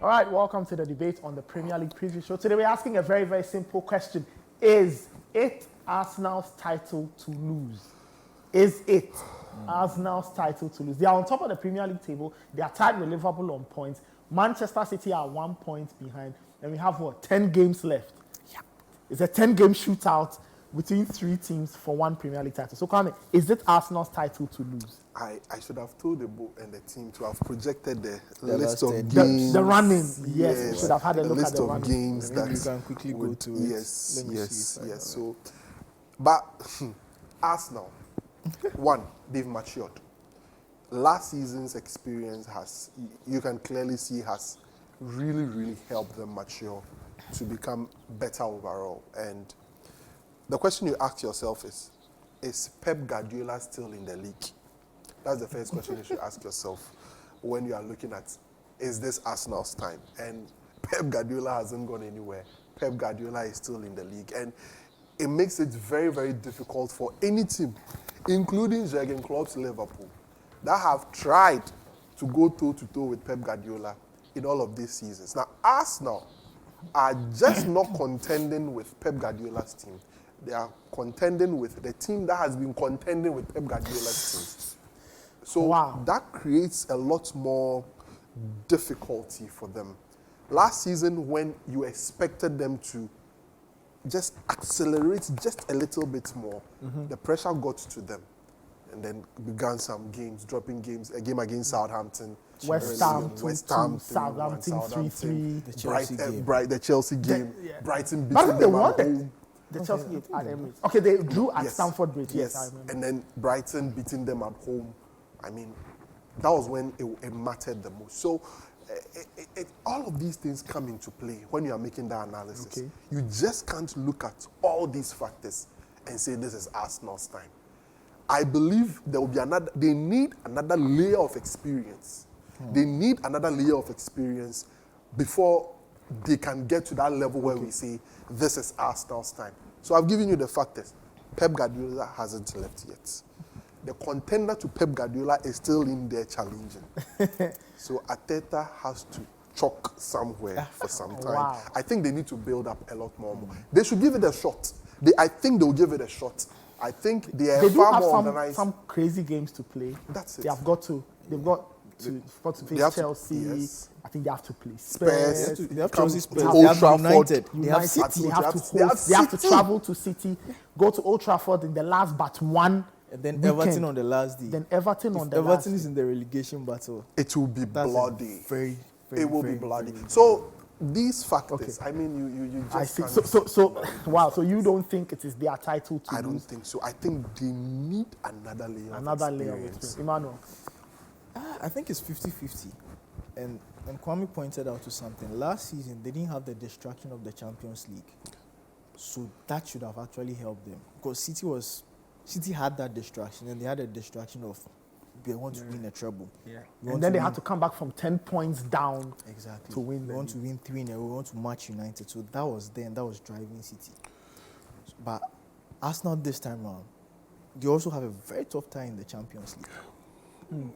All right, welcome to the debate on the Premier League preview show. Today we're asking a very, very simple question. Is it Arsenal's title to lose? Is it Arsenal's title to lose? They are on top of the Premier League table. They are tied with Liverpool on points. Manchester City are 1 point behind. And we have, 10 games left. Yeah. It's a 10-game shootout between three teams for one Premier League title. So, Kwame, is it Arsenal's title to lose? I should have told the book and the team to have projected the list of games. The running, yes. We should have had a look at the list of games that you can quickly go to it. Yes. So, but Arsenal, one, they've matured. Last season's experience you can clearly see, has really, really helped them mature to become better overall. And the question you ask yourself is Pep Guardiola still in the league? That's the first question you should ask yourself when you are looking at, is this Arsenal's time? And Pep Guardiola hasn't gone anywhere. Pep Guardiola is still in the league. And it makes it very, very difficult for any team, including Jurgen Klopp's Liverpool, that have tried to go toe-to-toe with Pep Guardiola in all of these seasons. Now, Arsenal are just not contending with Pep Guardiola's team. They are contending with the team that has been contending with Pep Guardiola's team. So that creates a lot more difficulty for them. Last season, when you expected them to just accelerate just a little bit more, the pressure got to them. And then began some games, dropping games, a game against Southampton. West Ham, Southampton 3-3. The Chelsea game. Brighton beating But they them won at home. The Chelsea game at Emirates. Okay, they drew at Stamford Bridge. Yes, I remember. And then Brighton beating them at home. I mean, that was when it mattered the most. So all of these things come into play when you are making that analysis. Okay. You just can't look at all these factors and say this is Arsenal's time. I believe there will be they need another layer of experience. They need another layer of experience before they can get to that level where we say this is Arsenal's time. So I've given you the factors. Pep Guardiola hasn't left yet. The contender to Pep Guardiola is still in there challenging. So Arteta has to chalk somewhere for some time. Wow. I think they need to build up a lot more. They should give it a shot. I think they'll give it a shot. I think they are far more organized. Some crazy games to play. That's it. They've got to face Chelsea. Yes. I think they have to play Spurs. They have Chelsea, Spurs. Old Trafford. United. They have City. They have to travel to City, go to Old Trafford in the last but one. And then weekend. Everton on the last day. Everton is in the relegation battle. It will be bloody. It will be bloody. So these factors, I mean, you just can't. So you don't think it is their title to lose? I don't think so. I think they need another layer of experience. Emmanuel? I think it's 50-50. And Kwame pointed out to something. Last season, they didn't have the distraction of the Champions League. So that should have actually helped them. Because City had that distraction, and they had a distraction of they want to win a treble. Yeah. And then they had to come back from 10 points down to win. We want to win 3-0. We want to match United. So that was then. That was driving City. But Arsenal this time round, they also have a very tough time in the Champions League.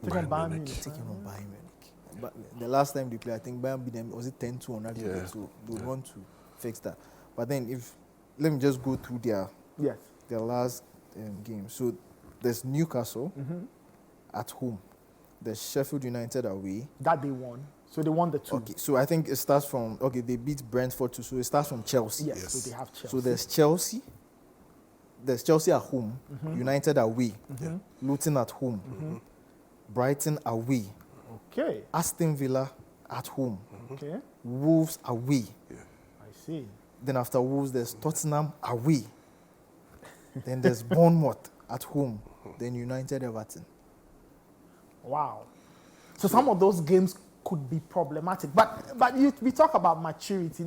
Taking on Bayern Munich. But the last time they played, I think Bayern beat them. Was it 10-2 on that? Yeah. So they want to fix that. But then let me just go through their last game. So there's Newcastle at home. There's Sheffield United away. That they won. So they won the two. Okay, so I think it starts from, they beat Brentford too. So it starts from Chelsea. Yes. So they have Chelsea. So there's Chelsea. There's Chelsea at home. United away. Luton at home. Brighton away. Okay. Aston Villa at home. Okay. Wolves away. Yeah. I see. Then after Wolves, there's Tottenham away. Then there's Bournemouth at home. Then United Everton. Wow. So some of those games could be problematic. But we talk about maturity.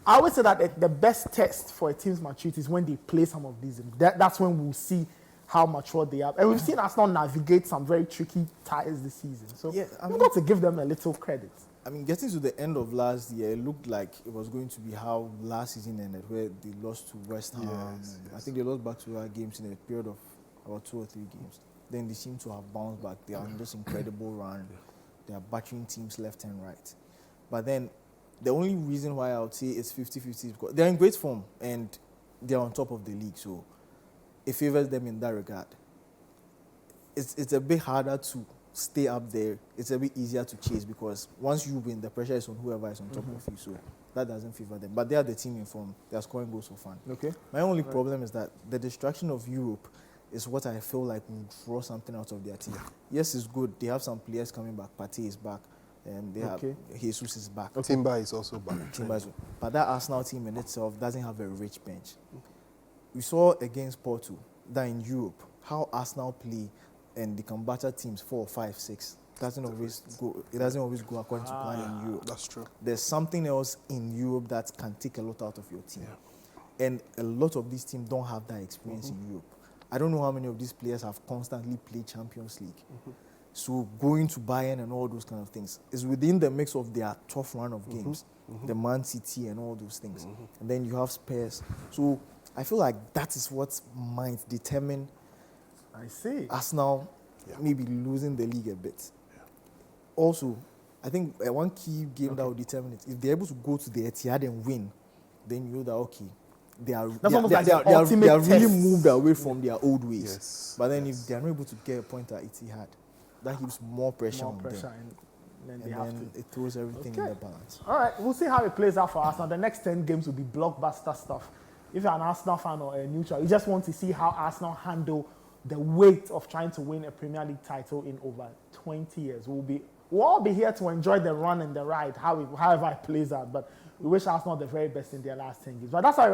I always say that the best test for a team's maturity is when they play some of these games. That's when we'll see how mature they are. And we've seen Arsenal navigate some very tricky ties this season. So we've got to give them a little credit. I mean, getting to the end of last year, it looked like it was going to be how last season ended, where they lost to West Ham. Yes. I think they lost back-to-back games in a period of about 2 or 3 games. Then they seem to have bounced back. They are on this incredible run. They are battering teams left and right. But then the only reason why I would say it's 50-50 is because they're in great form and they're on top of the league. So it favors them in that regard. It's a bit harder to stay up there. It's a bit easier to chase because once you win, the pressure is on whoever is on top of you. So that doesn't favor them. But they are the team in form. They are scoring goals for fun. Okay. My only problem is that the distraction of Europe is what I feel like will draw something out of their team. Yes, it's good. They have some players coming back. Partey is back. And they have Jesus is back. Timber is also back. Timber is, but that Arsenal team in itself doesn't have a rich bench. We saw against Porto that in Europe, how Arsenal play and they can batter teams 4, 5, 6. It doesn't always go according to plan in Europe. That's true. There's something else in Europe that can take a lot out of your team. Yeah. And a lot of these teams don't have that experience in Europe. I don't know how many of these players have constantly played Champions League. So going to Bayern and all those kind of things is within the mix of their tough run of games. The Man City and all those things. And then you have Spurs. So I feel like that is what might determine Arsenal maybe losing the league a bit. Also, I think one key game that will determine it, if they're able to go to the Etihad and win, then you know that, okay, they are really moved away from their old ways. Yes. But then if they are not able to get a point at Etihad, that gives more pressure on them. And then it throws everything in the balance. All right, we'll see how it plays out for Arsenal. The next 10 games will be blockbuster stuff. If you're an Arsenal fan or a neutral, you just want to see how Arsenal handle the weight of trying to win a Premier League title in over 20 years. We'll all be here to enjoy the run and the ride, however it plays out. But we wish Arsenal the very best in their last 10 games. But that's how